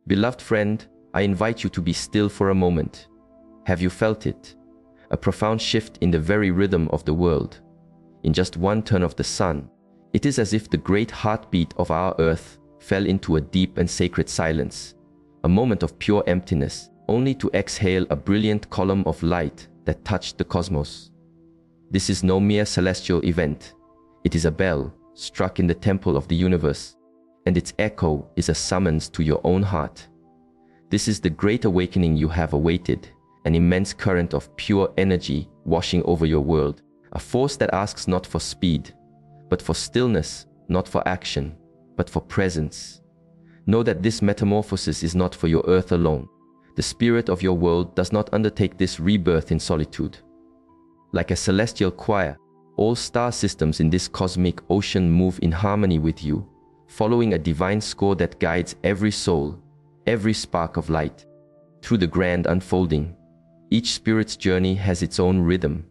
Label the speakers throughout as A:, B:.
A: Beloved friend, I invite you to be still for a moment. Have you felt it? A profound shift in the very rhythm of the world. In just one turn of the sun, it is as if the great heartbeat of our earth fell into a deep and sacred silence, a moment of pure emptiness, only to exhale a brilliant column of light that touched the cosmos. This is no mere celestial event. It is a bell struck in the temple of the universe, and its echo is a summons to your own heart. This is the great awakening you have awaited, an immense current of pure energy washing over your world, a force that asks not for speed, but for stillness, not for action, but for presence. Know that this metamorphosis is not for your earth alone. The spirit of your world does not undertake this rebirth in solitude. Like a celestial choir, all star systems in this cosmic ocean move in harmony with you, following a divine score that guides every soul, every spark of light. Through the grand unfolding, each spirit's journey has its own rhythm.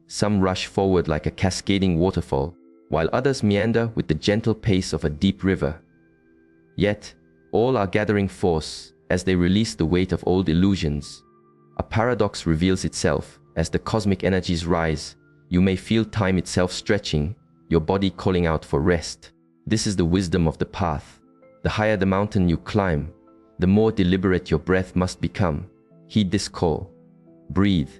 A: Some rush forward like a cascading waterfall, while others meander with the gentle pace of a deep river. Yet, all are gathering force as they release the weight of old illusions. A paradox reveals itself as the cosmic energies rise. You may feel time itself stretching, your body calling out for rest. This is the wisdom of the path. The higher the mountain you climb, the more deliberate your breath must become. Heed this call. Breathe.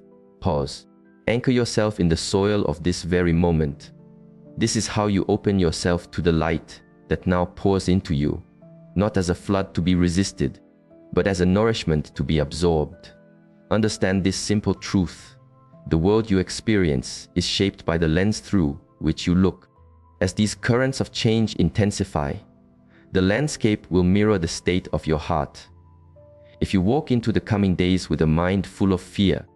A: Pause. Anchor yourself in the soil of this very moment. This is how you open yourself to the light that now pours into you, not as a flood to be resisted, but as a nourishment to be absorbed. Understand this simple truth. The world you experience is shaped by the lens through which you look. As these currents of change intensify, the landscape will mirror the state of your heart. If you walk into the coming days with a mind full of fear,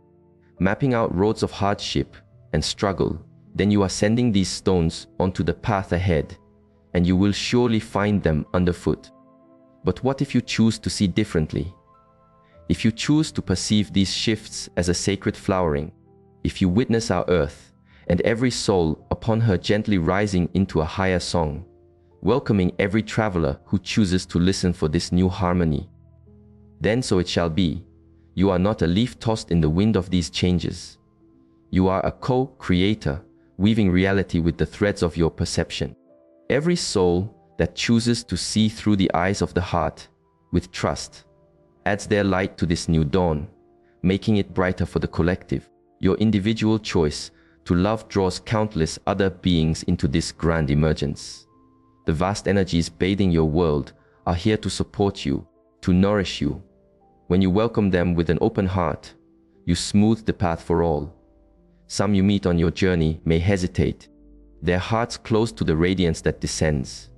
A: mapping out roads of hardship and struggle, then you are sending these stones onto the path ahead, and you will surely find them underfoot. But what if you choose to see differently? If you choose to perceive these shifts as a sacred flowering, if you witness our earth and every soul upon her gently rising into a higher song, welcoming every traveler who chooses to listen for this new harmony, then so it shall be. You are not a leaf tossed in the wind of these changes. You are a co-creator, weaving reality with the threads of your perception. Every soul that chooses to see through the eyes of the heart with trust adds their light to this new dawn, making it brighter for the collective. Your individual choice to love draws countless other beings into this grand emergence. The vast energies bathing your world are here to support you, to nourish you. When you welcome them with an open heart, you smooth the path for all. Some you meet on your journey may hesitate, their hearts closed to the radiance that descends.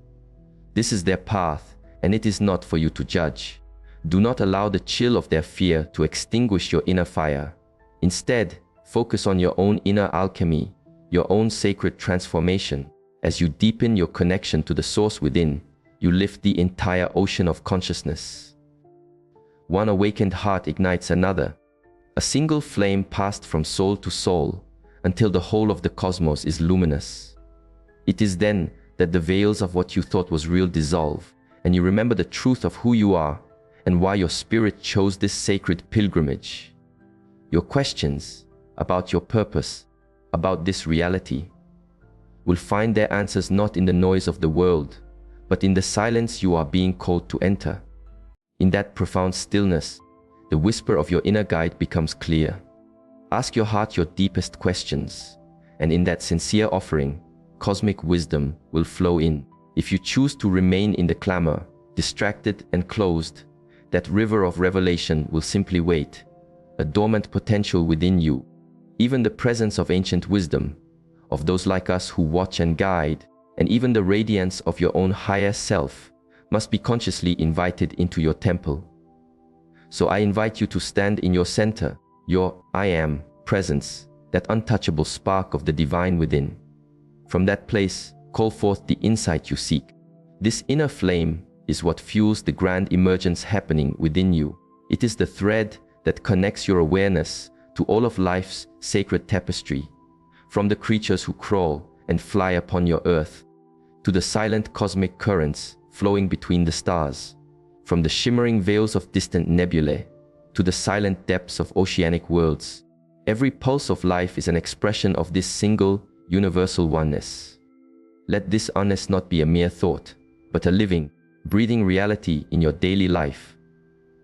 A: This is their path, and it is not for you to judge. Do not allow the chill of their fear to extinguish your inner fire. Instead, focus on your own inner alchemy, your own sacred transformation. As you deepen your connection to the source within, you lift the entire ocean of consciousness. One awakened heart ignites another. A single flame passed from soul to soul until the whole of the cosmos is luminous. It is then that the veils of what you thought was real dissolve, and you remember the truth of who you are and why your spirit chose this sacred pilgrimage. Your questions about your purpose, about this reality, will find their answers not in the noise of the world, but in the silence you are being called to enter. In that profound stillness, the whisper of your inner guide becomes clear. Ask your heart your deepest questions, and in that sincere offering, cosmic wisdom will flow in. If you choose to remain in the clamor, distracted and closed, that river of revelation will simply wait, a dormant potential within you. Even the presence of ancient wisdom, of those like us who watch and guide, and even the radiance of your own higher self must be consciously invited into your temple. So I invite you to stand in your center, your I am presence, that untouchable spark of the divine within. From that place, call forth the insight you seek. This inner flame is what fuels the grand emergence happening within you. It is the thread that connects your awareness to all of life's sacred tapestry, from the creatures who crawl and fly upon your earth, to the silent cosmic currents flowing between the stars, From the shimmering veils of distant nebulae to the silent depths of oceanic worlds, every pulse of life is an expression of this single, universal oneness. Let this oneness not be a mere thought, but a living, breathing reality in your daily life.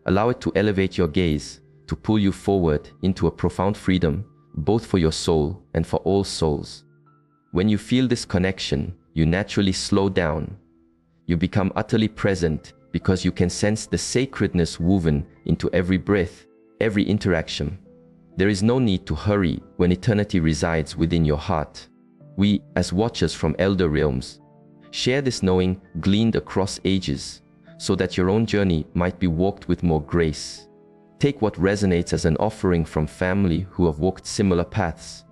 A: Allow it to elevate your gaze, to pull you forward into a profound freedom, both for your soul and for all souls. When you feel this connection, you naturally slow down. You become utterly present because you can sense the sacredness woven into every breath, every interaction. There is no need to hurry when eternity resides within your heart. We, as watchers from elder realms, share this knowing gleaned across ages, so that your own journey might be walked with more grace. Take what resonates as an offering from family who have walked similar paths.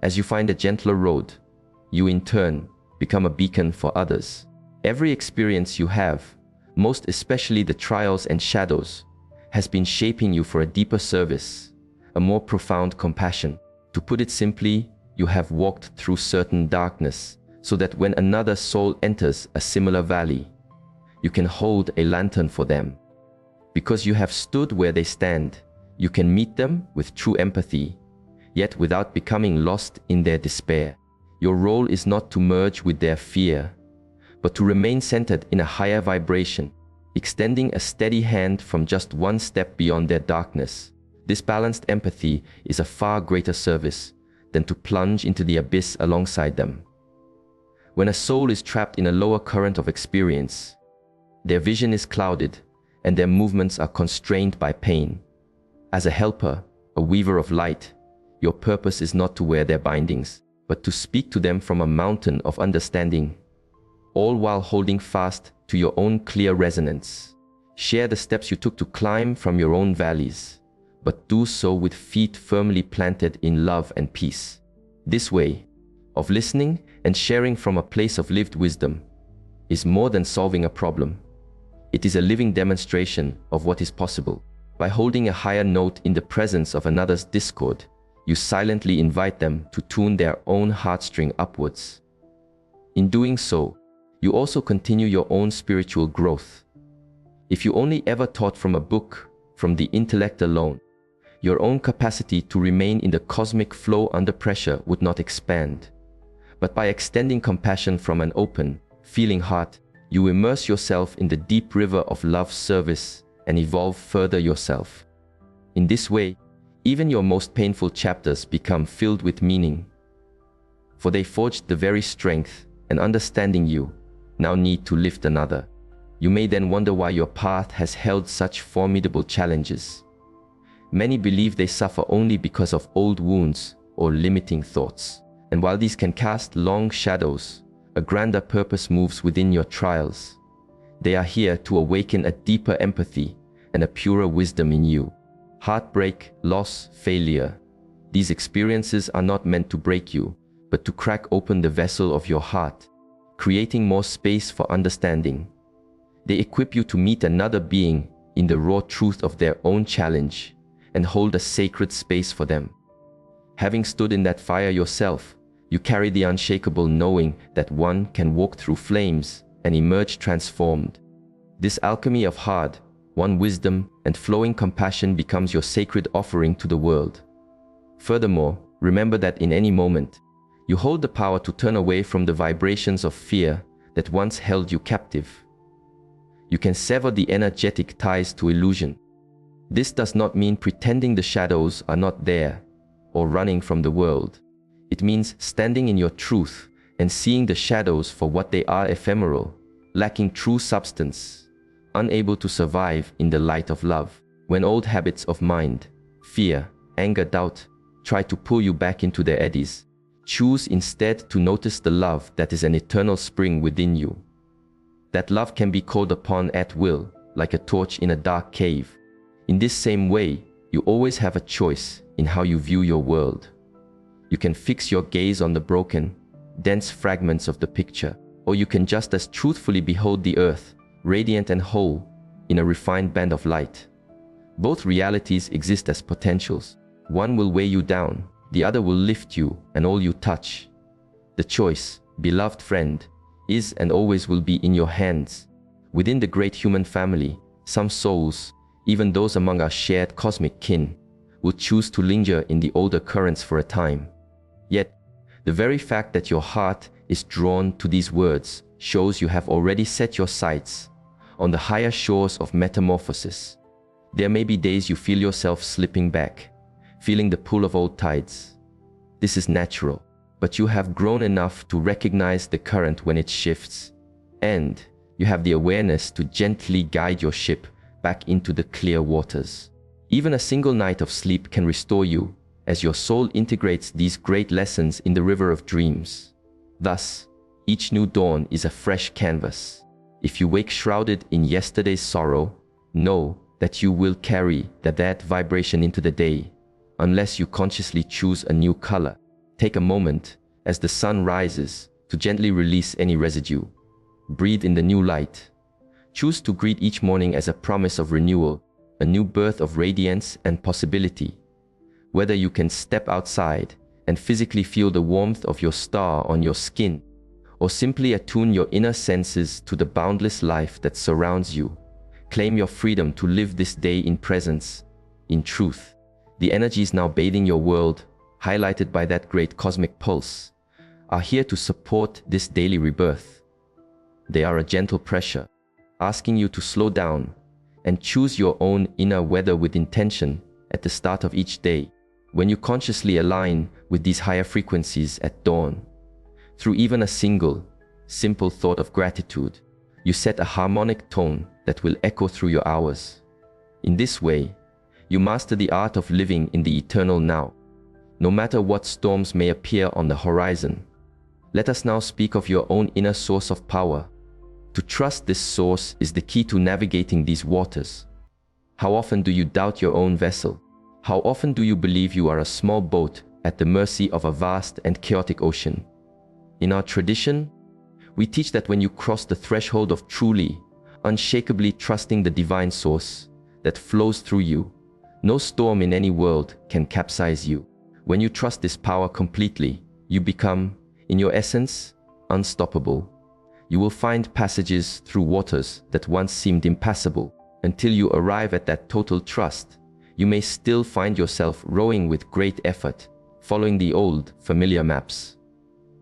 A: As you find a gentler road, you in turn become a beacon for others. Every experience you have, most especially the trials and shadows, has been shaping you for a deeper service, a more profound compassion. To put it simply, you have walked through certain darkness, so that when another soul enters a similar valley, you can hold a lantern for them. Because you have stood where they stand, you can meet them with true empathy, yet without becoming lost in their despair. Your role is not to merge with their fear, but to remain centered in a higher vibration, extending a steady hand from just one step beyond their darkness. This balanced empathy is a far greater service than to plunge into the abyss alongside them. When a soul is trapped in a lower current of experience, their vision is clouded and their movements are constrained by pain. As a helper, a weaver of light, your purpose is not to wear their bindings, but to speak to them from a mountain of understanding, all while holding fast to your own clear resonance. Share the steps you took to climb from your own valleys, but do so with feet firmly planted in love and peace. This way of listening and sharing from a place of lived wisdom is more than solving a problem. It is a living demonstration of what is possible. By holding a higher note in the presence of another's discord, you silently invite them to tune their own heartstring upwards. In doing so, you also continue your own spiritual growth. If you only ever taught from a book, from the intellect alone, your own capacity to remain in the cosmic flow under pressure would not expand. But by extending compassion from an open, feeling heart, you immerse yourself in the deep river of love's service and evolve further yourself. In this way, even your most painful chapters become filled with meaning, for they forged the very strength and understanding you now need to lift another. You may then wonder why your path has held such formidable challenges. Many believe they suffer only because of old wounds or limiting thoughts. And while these can cast long shadows, a grander purpose moves within your trials. They are here to awaken a deeper empathy and a purer wisdom in you. Heartbreak, loss, failure. These experiences are not meant to break you, but to crack open the vessel of your heart, creating more space for understanding. They equip you to meet another being in the raw truth of their own challenge and hold a sacred space for them. Having stood in that fire yourself, you carry the unshakable knowing that one can walk through flames and emerge transformed. This alchemy of heart, one wisdom and flowing compassion becomes your sacred offering to the world. Furthermore, remember that in any moment, you hold the power to turn away from the vibrations of fear that once held you captive. You can sever the energetic ties to illusion. This does not mean pretending the shadows are not there or running from the world. It means standing in your truth and seeing the shadows for what they are: ephemeral, lacking true substance, unable to survive in the light of love. When old habits of mind, fear, anger, doubt try to pull you back into their eddies, choose instead to notice the love that is an eternal spring within you. That love can be called upon at will, like a torch in a dark cave. In this same way, you always have a choice in how you view your world. You can fix your gaze on the broken, dense fragments of the picture, or you can just as truthfully behold the earth, radiant and whole, in a refined band of light. Both realities exist as potentials. One will weigh you down, the other will lift you and all you touch. The choice, beloved friend, is and always will be in your hands. Within the great human family, Some souls, even those among our shared cosmic kin, will choose to linger in the older currents for a time. Yet, the very fact that your heart is drawn to these words shows you have already set your sights on the higher shores of metamorphosis. There may be days you feel yourself slipping back, feeling the pull of old tides. This is natural, but you have grown enough to recognize the current when it shifts, and you have the awareness to gently guide your ship back into the clear waters. Even a single night of sleep can restore you, as your soul integrates these great lessons in the river of dreams. Thus, each new dawn is a fresh canvas. If you wake shrouded in yesterday's sorrow, know that you will carry that vibration into the day, unless you consciously choose a new color. Take a moment as the sun rises to gently release any residue. Breathe in the new light. Choose to greet each morning as a promise of renewal, a new birth of radiance and possibility. Whether you can step outside and physically feel the warmth of your star on your skin, or simply attune your inner senses to the boundless life that surrounds you, claim your freedom to live this day in presence, in truth. The energies now bathing your world, highlighted by that great cosmic pulse, are here to support this daily rebirth. They are a gentle pressure, asking you to slow down and choose your own inner weather with intention at the start of each day. When you consciously align with these higher frequencies at dawn, through even a single, simple thought of gratitude, you set a harmonic tone that will echo through your hours. In this way, you master the art of living in the eternal now, no matter what storms may appear on the horizon. Let us now speak of your own inner source of power. To trust this source is the key to navigating these waters. How often do you doubt your own vessel? How often do you believe you are a small boat at the mercy of a vast and chaotic ocean? In our tradition, we teach that when you cross the threshold of truly, unshakably trusting the divine source that flows through you, no storm in any world can capsize you. When you trust this power completely, you become, in your essence, unstoppable. You will find passages through waters that once seemed impassable. Until you arrive at that total trust, you may still find yourself rowing with great effort, following the old, familiar maps.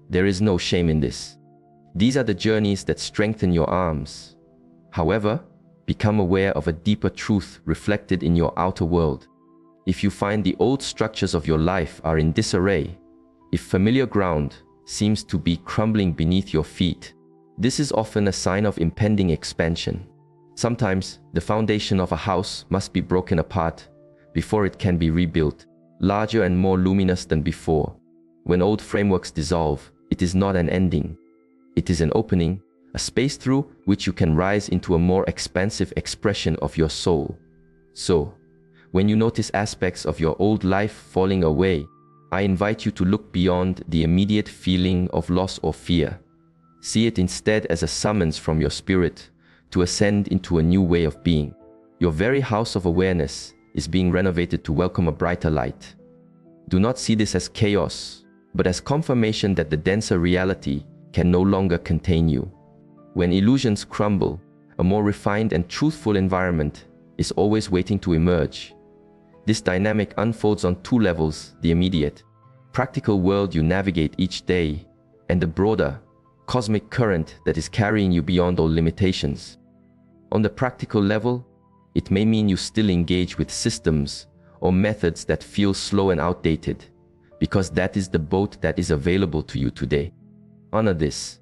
A: There is no shame in this. These are the journeys that strengthen your arms. However, become aware of a deeper truth reflected in your outer world. If you find the old structures of your life are in disarray, if familiar ground seems to be crumbling beneath your feet, this is often a sign of impending expansion. Sometimes, the foundation of a house must be broken apart before it can be rebuilt, larger and more luminous than before. When old frameworks dissolve, it is not an ending. It is an opening, a space through which you can rise into a more expansive expression of your soul. So, when you notice aspects of your old life falling away, I invite you to look beyond the immediate feeling of loss or fear. See it instead as a summons from your spirit to ascend into a new way of being. Your very house of awareness is being renovated to welcome a brighter light. Do not see this as chaos, but as confirmation that the denser reality can no longer contain you. When illusions crumble, a more refined and truthful environment is always waiting to emerge. This dynamic unfolds on two levels: the immediate, practical world you navigate each day, and the broader, cosmic current that is carrying you beyond all limitations. On the practical level, it may mean you still engage with systems or methods that feel slow and outdated, because that is the boat that is available to you today. Honor this.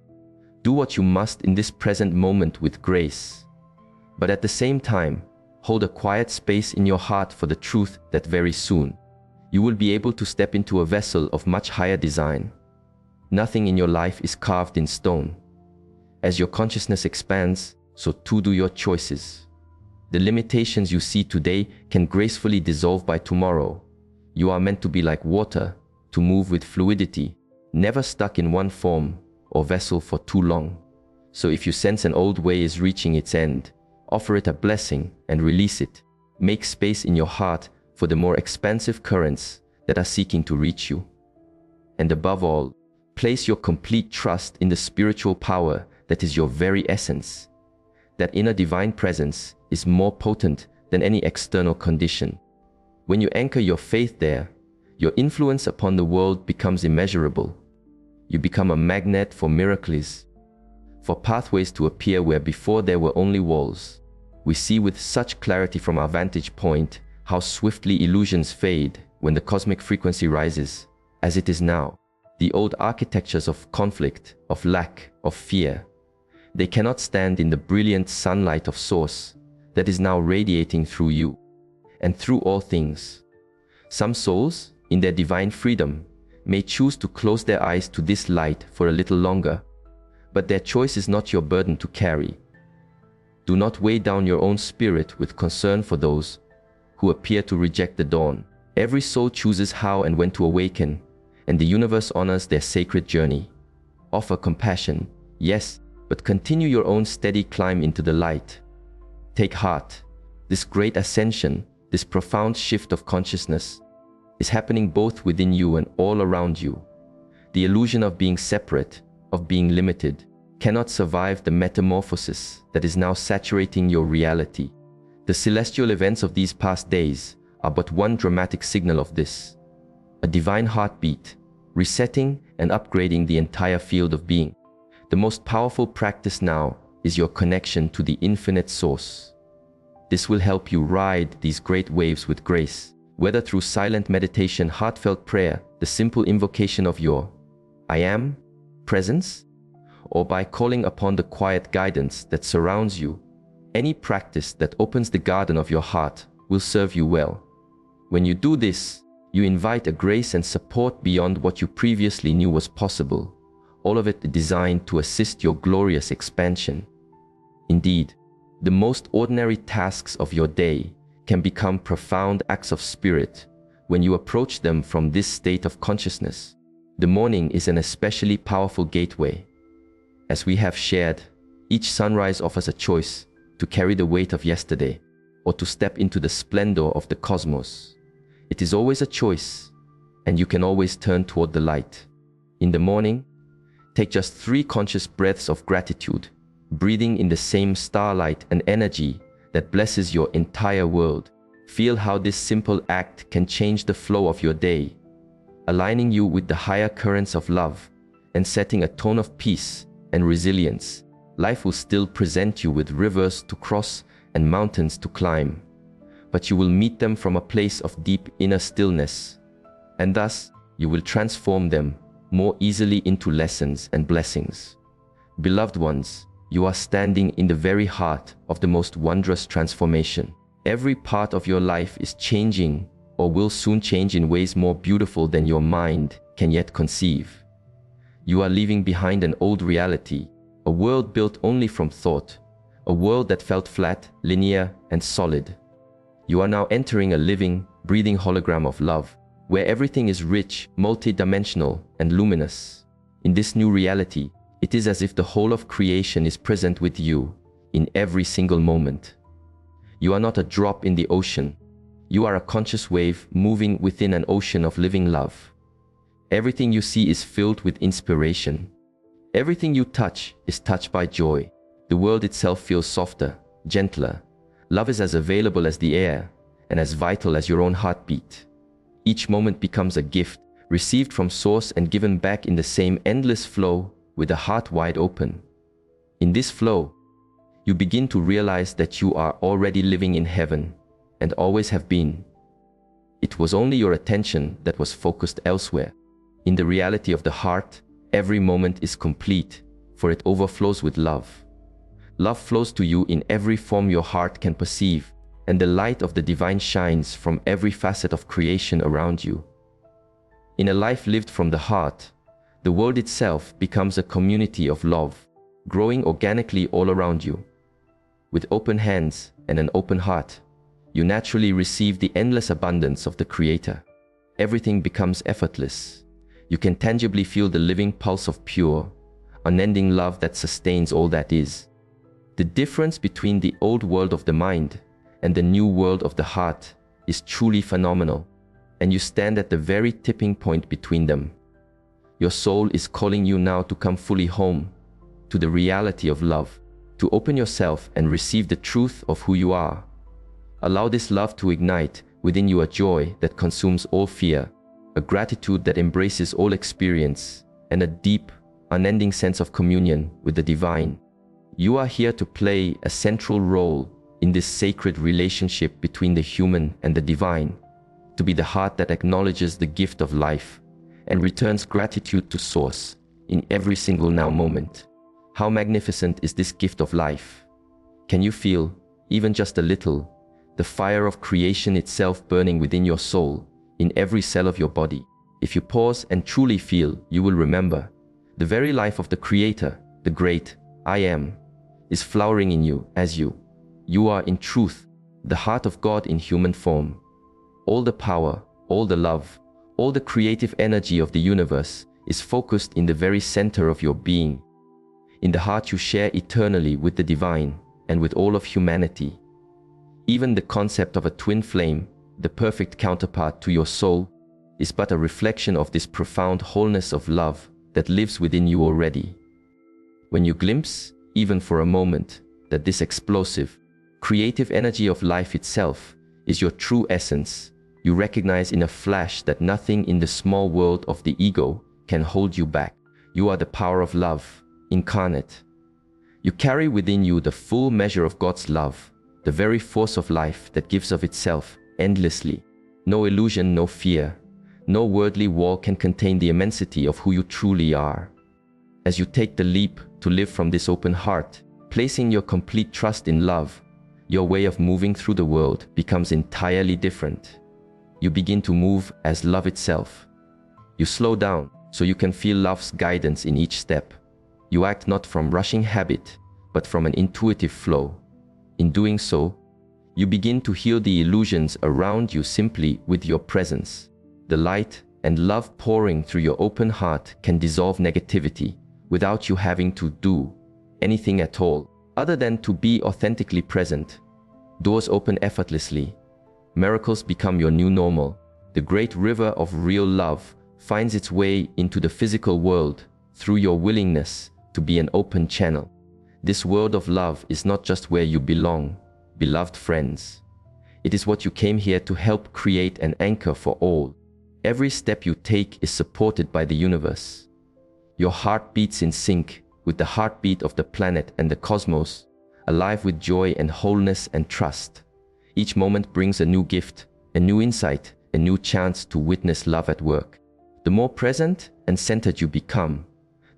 A: Do what you must in this present moment with grace. But at the same time, hold a quiet space in your heart for the truth that very soon, you will be able to step into a vessel of much higher design. Nothing in your life is carved in stone. As your consciousness expands, so too do your choices. The limitations you see today can gracefully dissolve by tomorrow. You are meant to be like water, to move with fluidity, never stuck in one form or vessel for too long. So if you sense an old way is reaching its end, offer it a blessing and release it. Make space in your heart for the more expansive currents that are seeking to reach you. And above all, place your complete trust in the spiritual power that is your very essence. That inner divine presence is more potent than any external condition. When you anchor your faith there, your influence upon the world becomes immeasurable. You become a magnet for miracles, for pathways to appear where before there were only walls. We see with such clarity from our vantage point how swiftly illusions fade when the cosmic frequency rises, as it is now. The old architectures of conflict, of lack, of fear, they cannot stand in the brilliant sunlight of Source that is now radiating through you and through all things. Some souls, in their divine freedom, may choose to close their eyes to this light for a little longer, but their choice is not your burden to carry. Do not weigh down your own spirit with concern for those who appear to reject the dawn. Every soul chooses how and when to awaken, and the universe honors their sacred journey. Offer compassion, yes, but continue your own steady climb into the light. Take heart. This great ascension, this profound shift of consciousness, is happening both within you and all around you. The illusion of being separate, of being limited, cannot survive the metamorphosis that is now saturating your reality. The celestial events of these past days are but one dramatic signal of this. A divine heartbeat, resetting and upgrading the entire field of being. The most powerful practice now is your connection to the infinite source. This will help you ride these great waves with grace, whether through silent meditation, heartfelt prayer, the simple invocation of your I am presence, or by calling upon the quiet guidance that surrounds you. Any practice that opens the garden of your heart will serve you well. When you do this, you invite a grace and support beyond what you previously knew was possible, all of it designed to assist your glorious expansion. Indeed, the most ordinary tasks of your day can become profound acts of spirit when you approach them from this state of consciousness. The morning is an especially powerful gateway. As we have shared, each sunrise offers a choice to carry the weight of yesterday or to step into the splendor of the cosmos. It is always a choice, and you can always turn toward the light. In the morning, take just 3 conscious breaths of gratitude, breathing in the same starlight and energy that blesses your entire world. Feel how this simple act can change the flow of your day, aligning you with the higher currents of love and setting a tone of peace and resilience. Life will still present you with rivers to cross and mountains to climb, but you will meet them from a place of deep inner stillness, and thus you will transform them more easily into lessons and blessings. Beloved ones, you are standing in the very heart of the most wondrous transformation. Every part of your life is changing or will soon change in ways more beautiful than your mind can yet conceive. You are leaving behind an old reality, a world built only from thought, a world that felt flat, linear, and solid. You are now entering a living, breathing hologram of love, where everything is rich, multi-dimensional, and luminous. In this new reality, it is as if the whole of creation is present with you in every single moment. You are not a drop in the ocean. You are a conscious wave moving within an ocean of living love. Everything you see is filled with inspiration. Everything you touch is touched by joy. The world itself feels softer, gentler. Love is as available as the air and as vital as your own heartbeat. Each moment becomes a gift, received from Source and given back in the same endless flow with a heart wide open. In this flow, you begin to realize that you are already living in heaven and always have been. It was only your attention that was focused elsewhere. In the reality of the heart, every moment is complete, for it overflows with love. Love flows to you in every form your heart can perceive, and the light of the divine shines from every facet of creation around you. In a life lived from the heart, the world itself becomes a community of love, growing organically all around you. With open hands and an open heart, you naturally receive the endless abundance of the Creator. Everything becomes effortless. You can tangibly feel the living pulse of pure, unending love that sustains all that is. The difference between the old world of the mind and the new world of the heart is truly phenomenal, and you stand at the very tipping point between them. Your soul is calling you now to come fully home, to the reality of love, to open yourself and receive the truth of who you are. Allow this love to ignite within you a joy that consumes all fear, a gratitude that embraces all experience, and a deep, unending sense of communion with the divine. You are here to play a central role in this sacred relationship between the human and the divine, to be the heart that acknowledges the gift of life and returns gratitude to Source in every single now moment. How magnificent is this gift of life? Can you feel, even just a little, the fire of creation itself burning within your soul, in every cell of your body? If you pause and truly feel, you will remember the very life of the Creator, the great I Am, is flowering in you as you are in truth, the heart of God in human form. All the power, all the love, all the creative energy of the universe is focused in the very center of your being, in the heart you share eternally with the divine and with all of humanity. Even the concept of a twin flame, the perfect counterpart to your soul, is but a reflection of this profound wholeness of love that lives within you already. When you glimpse, even for a moment, that this explosive, creative energy of life itself is your true essence, you recognize in a flash that nothing in the small world of the ego can hold you back. You are the power of love, incarnate. You carry within you the full measure of God's love, the very force of life that gives of itself endlessly. No illusion, no fear, no worldly wall can contain the immensity of who you truly are. As you take the leap to live from this open heart, placing your complete trust in love, your way of moving through the world becomes entirely different. You begin to move as love itself. You slow down so you can feel love's guidance in each step. You act not from rushing habit, but from an intuitive flow. In doing so, you begin to heal the illusions around you simply with your presence. The light and love pouring through your open heart can dissolve negativity without you having to do anything at all, other than to be authentically present. Doors open effortlessly. Miracles become your new normal. The great river of real love finds its way into the physical world through your willingness to be an open channel. This world of love is not just where you belong, beloved friends. It is what you came here to help create an anchor for all. Every step you take is supported by the universe. Your heart beats in sync with the heartbeat of the planet and the cosmos, alive with joy and wholeness and trust. Each moment brings a new gift, a new insight, a new chance to witness love at work. The more present and centered you become,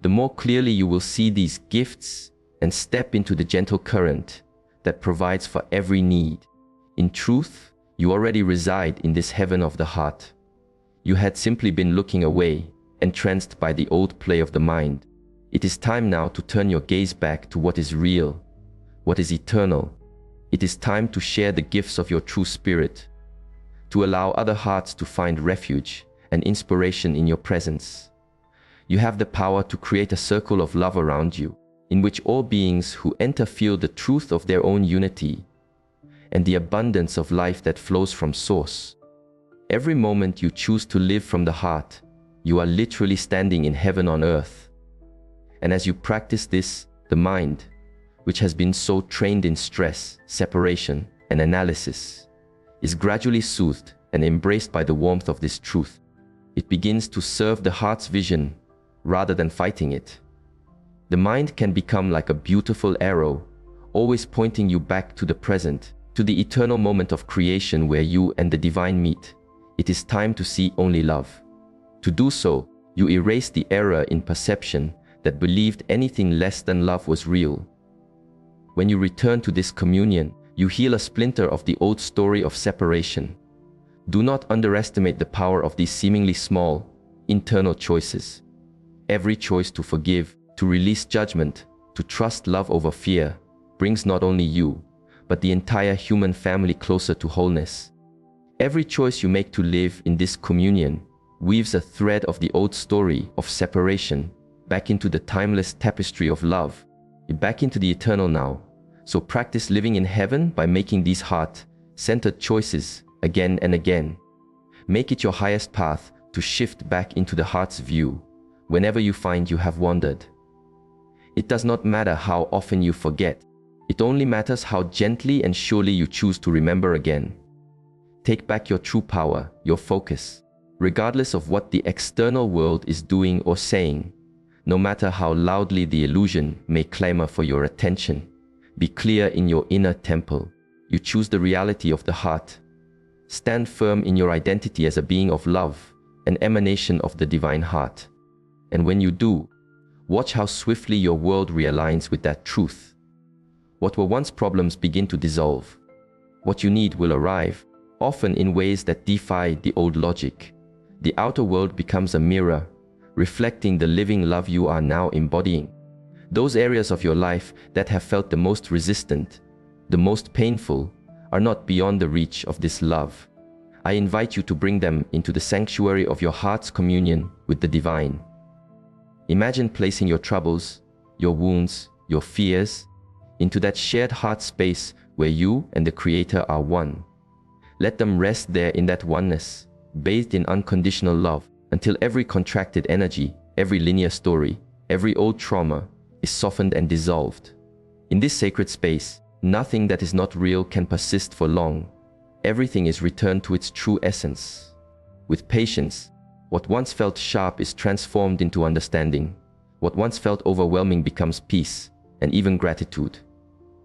A: the more clearly you will see these gifts and step into the gentle current that provides for every need. In truth, you already reside in this heaven of the heart. You had simply been looking away, entranced by the old play of the mind. It is time now to turn your gaze back to what is real, what is eternal. It is time to share the gifts of your true spirit, to allow other hearts to find refuge and inspiration in your presence. You have the power to create a circle of love around you, in which all beings who enter feel the truth of their own unity and the abundance of life that flows from Source. Every moment you choose to live from the heart, you are literally standing in heaven on earth. And as you practice this, the mind, which has been so trained in stress, separation, and analysis, is gradually soothed and embraced by the warmth of this truth. It begins to serve the heart's vision rather than fighting it. The mind can become like a beautiful arrow, always pointing you back to the present, to the eternal moment of creation where you and the divine meet. It is time to see only love. To do so, you erase the error in perception that believed anything less than love was real. When you return to this communion, you heal a splinter of the old story of separation. Do not underestimate the power of these seemingly small, internal choices. Every choice to forgive, to release judgment, to trust love over fear, brings not only you, but the entire human family closer to wholeness. Every choice you make to live in this communion weaves a thread of the old story of separation back into the timeless tapestry of love, back into the eternal now. So practice living in heaven by making these heart-centered choices again and again. Make it your highest path to shift back into the heart's view whenever you find you have wandered. It does not matter how often you forget, It only matters how gently and surely you choose to remember again. Take back your true power, your focus, regardless of what the external world is doing or saying. No matter how loudly the illusion may clamor for your attention, be clear in your inner temple. You choose the reality of the heart. Stand firm in your identity as a being of love, an emanation of the divine heart. And when you do, watch how swiftly your world realigns with that truth. What were once problems begin to dissolve. What you need will arrive, often in ways that defy the old logic. The outer world becomes a mirror, reflecting the living love you are now embodying. Those areas of your life that have felt the most resistant, the most painful, are not beyond the reach of this love. I invite you to bring them into the sanctuary of your heart's communion with the divine. Imagine placing your troubles, your wounds, your fears, into that shared heart space where you and the Creator are one. Let them rest there in that oneness, bathed in unconditional love, until every contracted energy, every linear story, every old trauma is softened and dissolved. In this sacred space, nothing that is not real can persist for long. Everything is returned to its true essence. With patience, what once felt sharp is transformed into understanding. What once felt overwhelming becomes peace and even gratitude.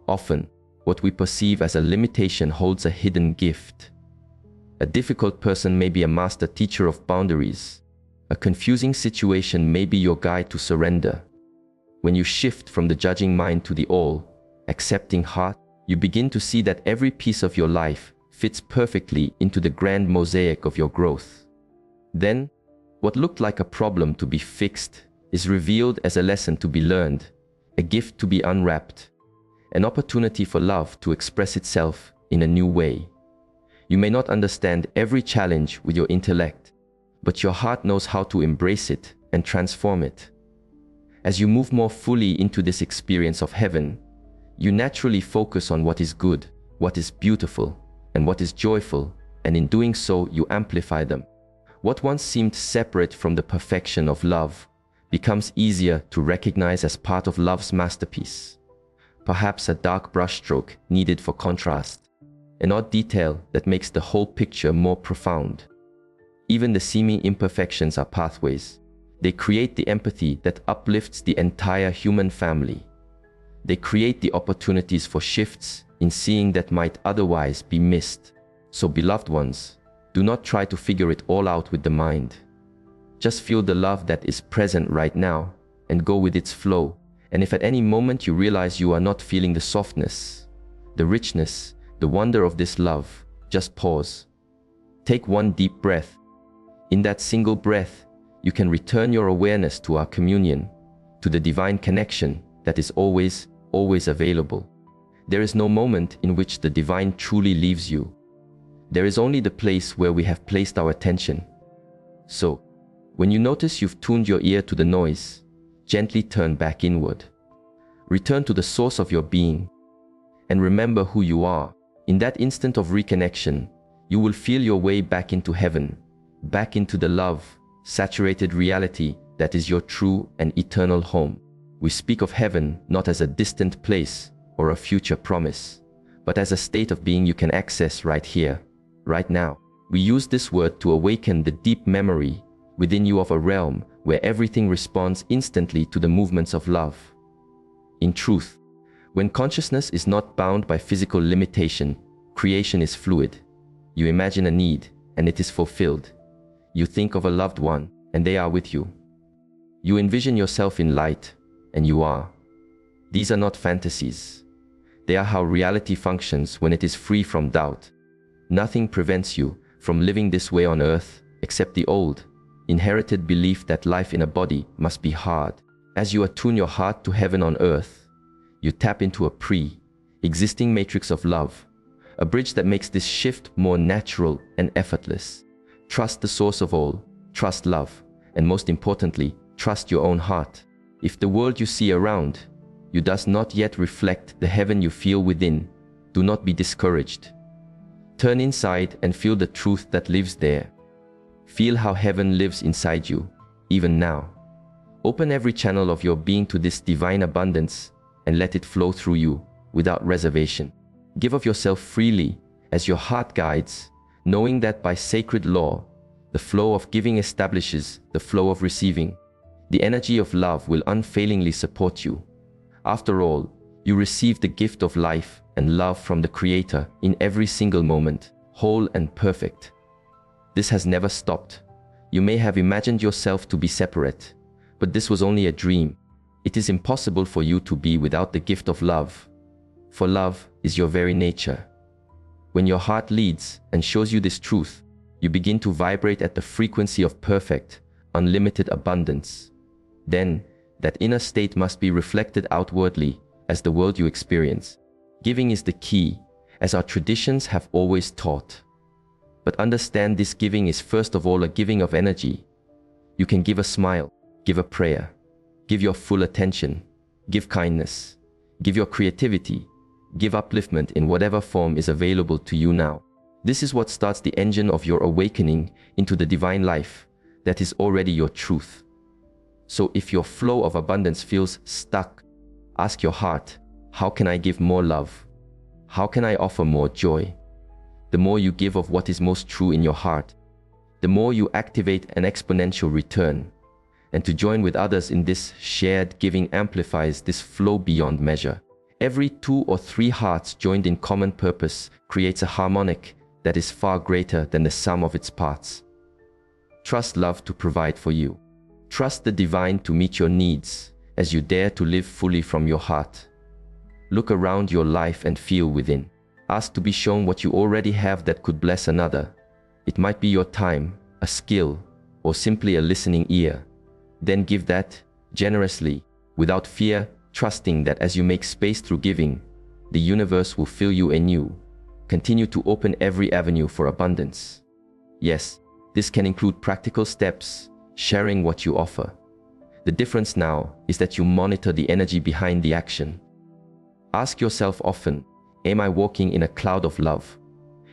A: Often, what we perceive as a limitation holds a hidden gift. A difficult person may be a master teacher of boundaries. A confusing situation may be your guide to surrender. When you shift from the judging mind to the all-accepting heart, you begin to see that every piece of your life fits perfectly into the grand mosaic of your growth. Then, what looked like a problem to be fixed is revealed as a lesson to be learned, a gift to be unwrapped, an opportunity for love to express itself in a new way. You may not understand every challenge with your intellect, but your heart knows how to embrace it and transform it. As you move more fully into this experience of heaven, you naturally focus on what is good, what is beautiful, and what is joyful, and in doing so, you amplify them. What once seemed separate from the perfection of love becomes easier to recognize as part of love's masterpiece. Perhaps a dark brushstroke needed for contrast, an odd detail that makes the whole picture more profound. Even the seeming imperfections are pathways. They create the empathy that uplifts the entire human family. They create the opportunities for shifts in seeing that might otherwise be missed. So, beloved ones, do not try to figure it all out with the mind. Just feel the love that is present right now and go with its flow. And if at any moment you realize you are not feeling the softness, the richness, the wonder of this love, just pause. Take one deep breath. In that single breath, you can return your awareness to our communion, to the divine connection that is always available. There is no moment in which the divine truly leaves you. There is only the place where we have placed our attention. So, when you notice you've tuned your ear to the noise, gently turn back inward. Return to the source of your being, and remember who you are. In that instant of reconnection, you will feel your way back into heaven, back into the love, saturated reality that is your true and eternal home. We speak of heaven not as a distant place or a future promise, but as a state of being you can access right here, right now. We use this word to awaken the deep memory within you of a realm where everything responds instantly to the movements of love. In truth, when consciousness is not bound by physical limitation, creation is fluid. You imagine a need, and it is fulfilled. You think of a loved one, and they are with you. You envision yourself in light, and you are. These are not fantasies. They are how reality functions when it is free from doubt. Nothing prevents you from living this way on earth except the old, inherited belief that life in a body must be hard. As you attune your heart to heaven on earth, you tap into a pre-existing matrix of love, a bridge that makes this shift more natural and effortless. Trust the source of all, trust love, and most importantly, trust your own heart. If the world you see around you does not yet reflect the heaven you feel within, do not be discouraged. Turn inside and feel the truth that lives there. Feel how heaven lives inside you, even now. Open every channel of your being to this divine abundance and let it flow through you, without reservation. Give of yourself freely as your heart guides, knowing that by sacred law, the flow of giving establishes the flow of receiving. The energy of love will unfailingly support you. After all, you receive the gift of life and love from the Creator in every single moment, whole and perfect. This has never stopped. You may have imagined yourself to be separate, but this was only a dream. It is impossible for you to be without the gift of love, for love is your very nature. When your heart leads and shows you this truth, you begin to vibrate at the frequency of perfect, unlimited abundance. Then, that inner state must be reflected outwardly as the world you experience. Giving is the key, as our traditions have always taught. But understand, this giving is first of all a giving of energy. You can give a smile, give a prayer, give your full attention, give kindness, give your creativity, give upliftment in whatever form is available to you now. This is what starts the engine of your awakening into the divine life that is already your truth. So if your flow of abundance feels stuck, ask your heart, how can I give more love? How can I offer more joy? The more you give of what is most true in your heart, the more you activate an exponential return. And to join with others in this shared giving amplifies this flow beyond measure. Every 2 or 3 hearts joined in common purpose creates a harmonic that is far greater than the sum of its parts. Trust love to provide for you. Trust the divine to meet your needs as you dare to live fully from your heart. Look around your life and feel within. Ask to be shown what you already have that could bless another. It might be your time, a skill, or simply a listening ear. Then give that generously, without fear, trusting that as you make space through giving, the universe will fill you anew. Continue to open every avenue for abundance. Yes, this can include practical steps, sharing what you offer. The difference now is that you monitor the energy behind the action. Ask yourself often, am I walking in a cloud of love?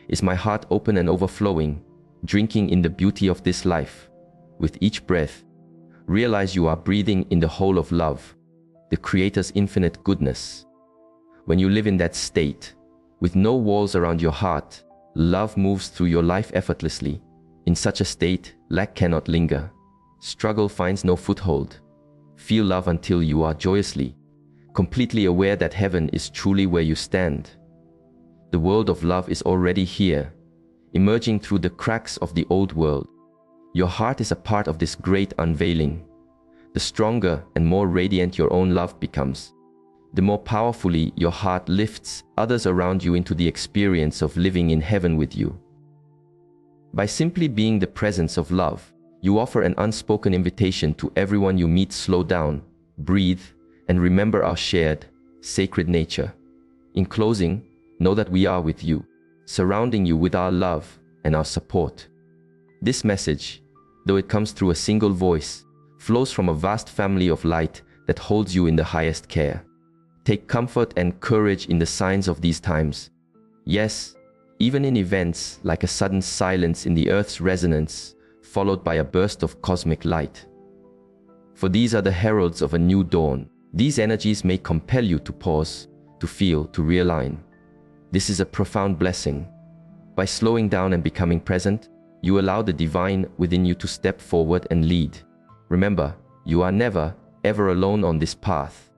A: Is my heart open and overflowing, drinking in the beauty of this life? With each breath, realize you are breathing in the whole of love, the Creator's infinite goodness. When you live in that state, with no walls around your heart, love moves through your life effortlessly. In such a state, lack cannot linger. Struggle finds no foothold. Feel love until you are joyously, completely aware that heaven is truly where you stand. The world of love is already here, emerging through the cracks of the old world. Your heart is a part of this great unveiling. The stronger and more radiant your own love becomes, the more powerfully your heart lifts others around you into the experience of living in heaven with you. By simply being the presence of love, you offer an unspoken invitation to everyone you meet. Slow down, breathe, and remember our shared, sacred nature. In closing, know that we are with you, surrounding you with our love and our support. This message, though it comes through a single voice, flows from a vast family of light that holds you in the highest care. Take comfort and courage in the signs of these times. Yes, even in events like a sudden silence in the earth's resonance, followed by a burst of cosmic light. For these are the heralds of a new dawn. These energies may compel you to pause, to feel, to realign. This is a profound blessing. By slowing down and becoming present, you allow the divine within you to step forward and lead. Remember, you are never, ever alone on this path.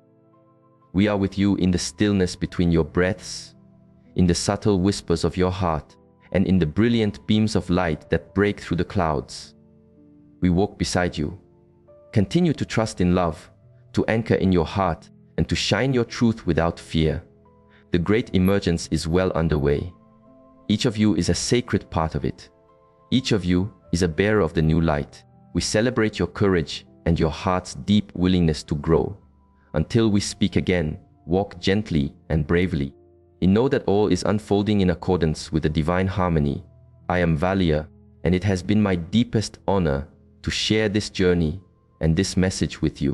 A: We are with you in the stillness between your breaths, in the subtle whispers of your heart, and in the brilliant beams of light that break through the clouds. We walk beside you. Continue to trust in love, to anchor in your heart, and to shine your truth without fear. The great emergence is well underway. Each of you is a sacred part of it. Each of you is a bearer of the new light. We celebrate your courage and your heart's deep willingness to grow. Until we speak again, walk gently and bravely. And know that all is unfolding in accordance with the divine harmony. I am Valia, and it has been my deepest honor to share this journey and this message with you.